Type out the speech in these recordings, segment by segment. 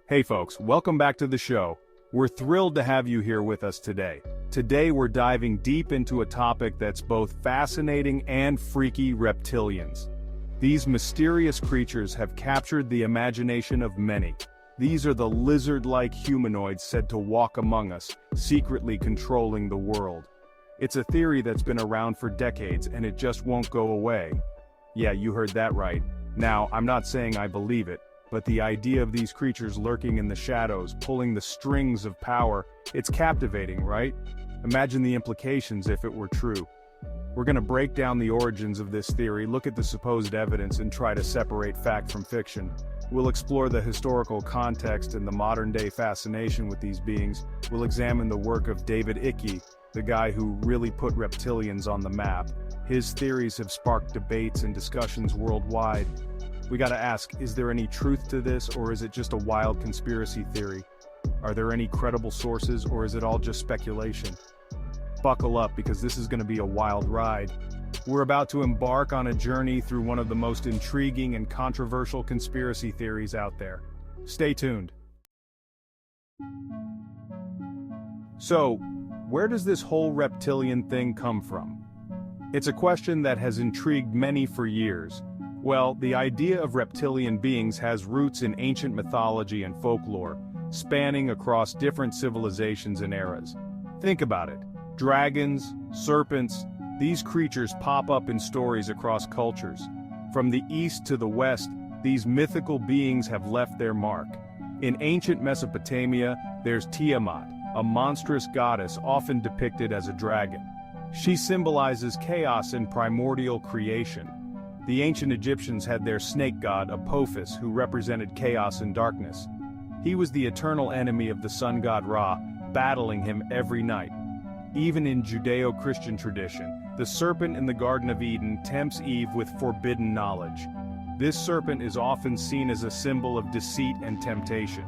Hey folks, welcome back to the show. We're thrilled to have you here with us today. Today we're diving deep into a topic that's both fascinating and freaky: reptilians. These mysterious creatures have captured the imagination of many. These are the lizard-like humanoids said to walk among us, secretly controlling the world. It's a theory that's been around for decades and it just won't go away. Yeah, you heard that right. Now, I'm not saying I believe it, but the idea of these creatures lurking in the shadows, pulling the strings of power, it's captivating, right? Imagine the implications if it were true. We're going to break down the origins of this theory, look at the supposed evidence, and try to separate fact from fiction. We'll explore the historical context and the modern-day fascination with these beings. We'll examine the work of David Icke, the guy who really put reptilians on the map. His theories have sparked debates and discussions worldwide. We gotta ask, is there any truth to this, or is it just a wild conspiracy theory? Are there any credible sources, or is it all just speculation? Buckle up, because this is gonna be a wild ride. We're about to embark on a journey through one of the most intriguing and controversial conspiracy theories out there. Stay tuned. So, where does this whole reptilian thing come from? It's a question that has intrigued many for years. Well, the idea of reptilian beings has roots in ancient mythology and folklore, spanning across different civilizations and eras. Think about it. Dragons, serpents, these creatures pop up in stories across cultures. From the east to the west, these mythical beings have left their mark. In ancient Mesopotamia, there's Tiamat, a monstrous goddess often depicted as a dragon. She symbolizes chaos and primordial creation. The ancient Egyptians had their snake god Apophis, who represented chaos and darkness. He was the eternal enemy of the sun god Ra, battling him every night. Even in Judeo-Christian tradition, the serpent in the Garden of Eden tempts Eve with forbidden knowledge. This serpent is often seen as a symbol of deceit and temptation.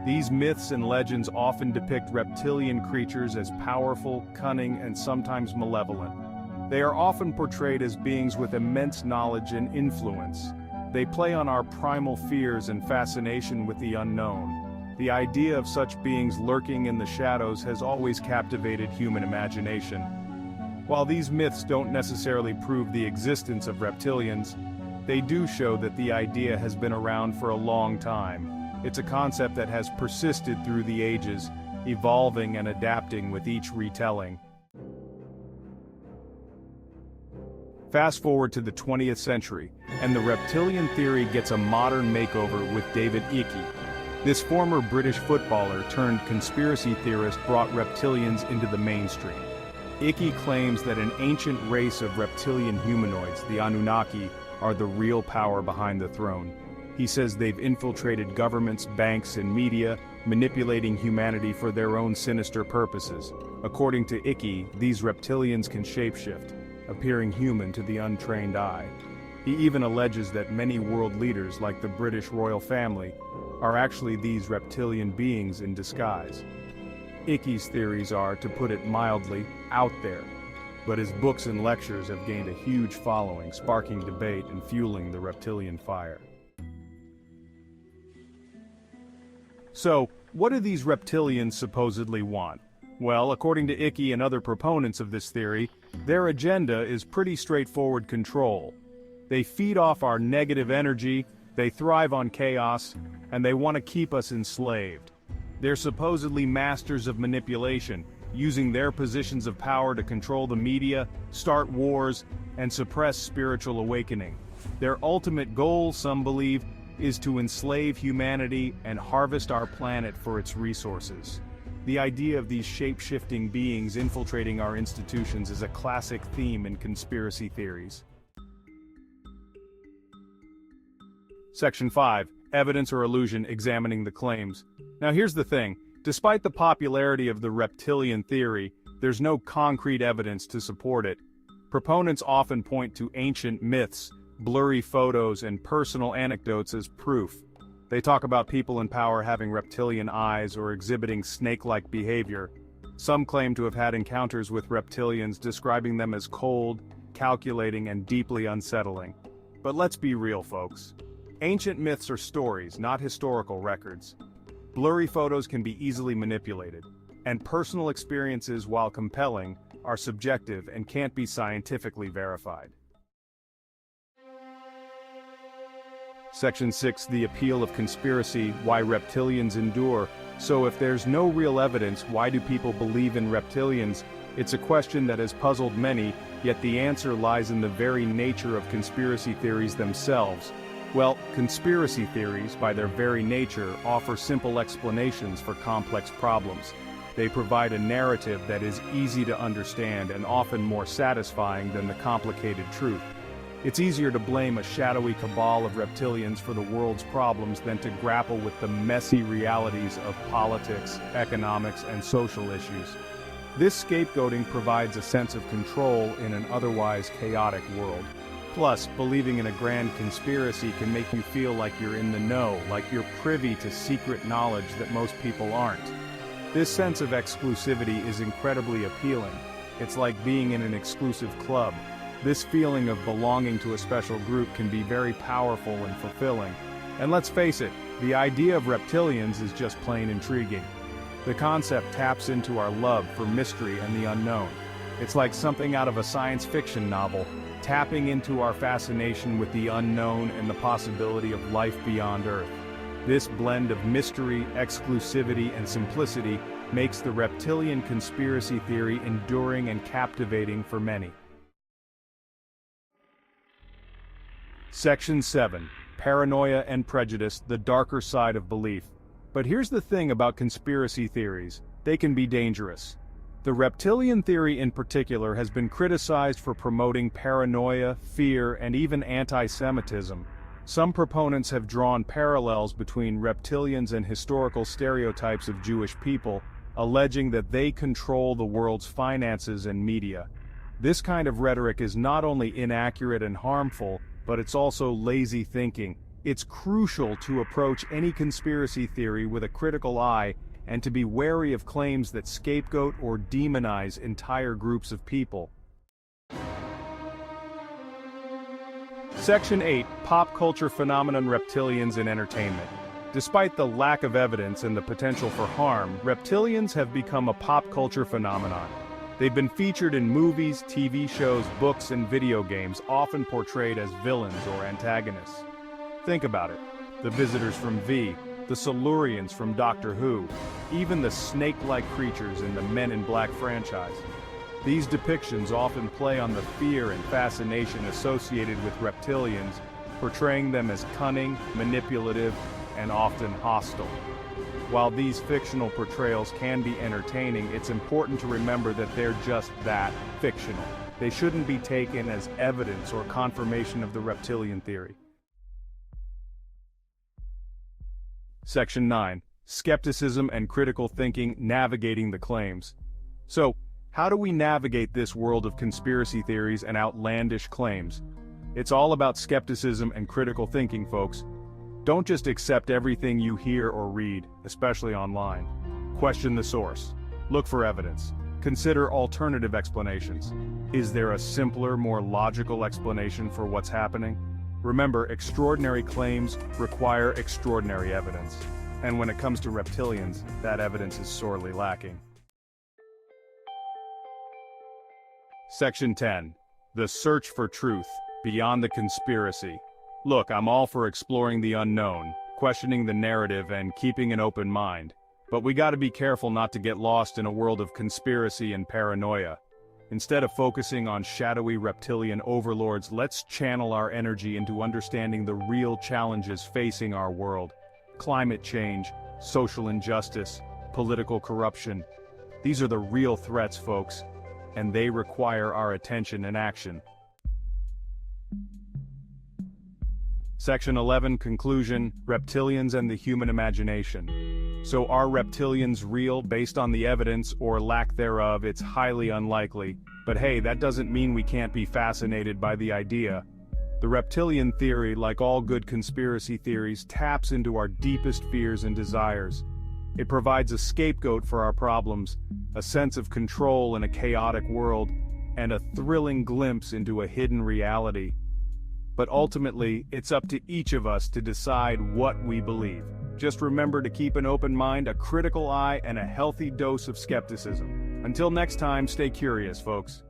These myths and legends often depict reptilian creatures as powerful, cunning, and sometimes malevolent. They are often portrayed as beings with immense knowledge and influence. They play on our primal fears and fascination with the unknown. The idea of such beings lurking in the shadows has always captivated human imagination. While these myths don't necessarily prove the existence of reptilians, they do show that the idea has been around for a long time. It's a concept that has persisted through the ages, evolving and adapting with each retelling. Fast forward to the 20th century, and the reptilian theory gets a modern makeover with David Icke. This former British footballer turned conspiracy theorist brought reptilians into the mainstream. Icke claims that an ancient race of reptilian humanoids, the Anunnaki, are the real power behind the throne. He says they've infiltrated governments, banks, and media, manipulating humanity for their own sinister purposes. According to Icke, these reptilians can shapeshift, appearing human to the untrained eye. He even alleges that many world leaders, like the British royal family, are actually these reptilian beings in disguise. Icke's theories are, to put it mildly, out there, but his books and lectures have gained a huge following, sparking debate and fueling the reptilian fire. So, what do these reptilians supposedly want? Well, according to Icke and other proponents of this theory, their agenda is pretty straightforward: control. They feed off our negative energy, they thrive on chaos, and they want to keep us enslaved. They're supposedly masters of manipulation, using their positions of power to control the media, start wars, and suppress spiritual awakening. Their ultimate goal, some believe, is to enslave humanity and harvest our planet for its resources. The idea of these shape-shifting beings infiltrating our institutions is a classic theme in conspiracy theories. Section 5. Evidence or illusion, examining the claims. Now here's the thing, despite the popularity of the reptilian theory, there's no concrete evidence to support it. Proponents often point to ancient myths, blurry photos, and personal anecdotes as proof. They talk about people in power having reptilian eyes or exhibiting snake-like behavior. Some claim to have had encounters with reptilians, describing them as cold, calculating, and deeply unsettling. But let's be real, folks. Ancient myths are stories, not historical records. Blurry photos can be easily manipulated, and personal experiences, while compelling, are subjective and can't be scientifically verified. Section 6. The appeal of conspiracy, why reptilians endure. So if there's no real evidence, why do people believe in reptilians? It's a question that has puzzled many, yet the answer lies in the very nature of conspiracy theories themselves. Well, conspiracy theories, by their very nature, offer simple explanations for complex problems. They provide a narrative that is easy to understand and often more satisfying than the complicated truth. It's easier to blame a shadowy cabal of reptilians for the world's problems than to grapple with the messy realities of politics, economics, and social issues. This scapegoating provides a sense of control in an otherwise chaotic world. Plus, believing in a grand conspiracy can make you feel like you're in the know, like you're privy to secret knowledge that most people aren't. This sense of exclusivity is incredibly appealing. It's like being in an exclusive club. This feeling of belonging to a special group can be very powerful and fulfilling. And let's face it, the idea of reptilians is just plain intriguing. The concept taps into our love for mystery and the unknown. It's like something out of a science fiction novel, tapping into our fascination with the unknown and the possibility of life beyond Earth. This blend of mystery, exclusivity, and simplicity makes the reptilian conspiracy theory enduring and captivating for many. Section 7. Paranoia and prejudice, the darker side of belief. But here's the thing about conspiracy theories: they can be dangerous. The reptilian theory in particular has been criticized for promoting paranoia, fear, and even anti-Semitism. Some proponents have drawn parallels between reptilians and historical stereotypes of Jewish people, alleging that they control the world's finances and media. This kind of rhetoric is not only inaccurate and harmful, but it's also lazy thinking. It's crucial to approach any conspiracy theory with a critical eye and to be wary of claims that scapegoat or demonize entire groups of people. Section 8. Pop culture phenomenon: reptilians in entertainment. Despite the lack of evidence and the potential for harm, reptilians have become a pop culture phenomenon. They've been featured in movies, TV shows, books, and video games, often portrayed as villains or antagonists. Think about it. The visitors from V, the Silurians from Doctor Who, even the snake-like creatures in the Men in Black franchise. These depictions often play on the fear and fascination associated with reptilians, portraying them as cunning, manipulative, and often hostile. While these fictional portrayals can be entertaining, it's important to remember that they're just that, fictional. They shouldn't be taken as evidence or confirmation of the reptilian theory. Section 9. Skepticism and critical thinking, navigating the claims. So, how do we navigate this world of conspiracy theories and outlandish claims? It's all about skepticism and critical thinking, folks. Don't just accept everything you hear or read, especially online. Question the source. Look for evidence. Consider alternative explanations. Is there a simpler, more logical explanation for what's happening? Remember, extraordinary claims require extraordinary evidence. And when it comes to reptilians, that evidence is sorely lacking. Section 10. The search for truth, beyond the conspiracy. Look, I'm all for exploring the unknown, questioning the narrative, and keeping an open mind. But we gotta be careful not to get lost in a world of conspiracy and paranoia. Instead of focusing on shadowy reptilian overlords, let's channel our energy into understanding the real challenges facing our world. Climate change, social injustice, political corruption. These are the real threats, folks, and they require our attention and action. Section 11. Conclusion: Reptilians and the human imagination. So are reptilians real? Based on the evidence, or lack thereof, it's highly unlikely. But hey, that doesn't mean we can't be fascinated by the idea. The reptilian theory, like all good conspiracy theories, taps into our deepest fears and desires. It provides a scapegoat for our problems, a sense of control in a chaotic world, and a thrilling glimpse into a hidden reality. But ultimately, it's up to each of us to decide what we believe. Just remember to keep an open mind, a critical eye, and a healthy dose of skepticism. Until next time, stay curious, folks.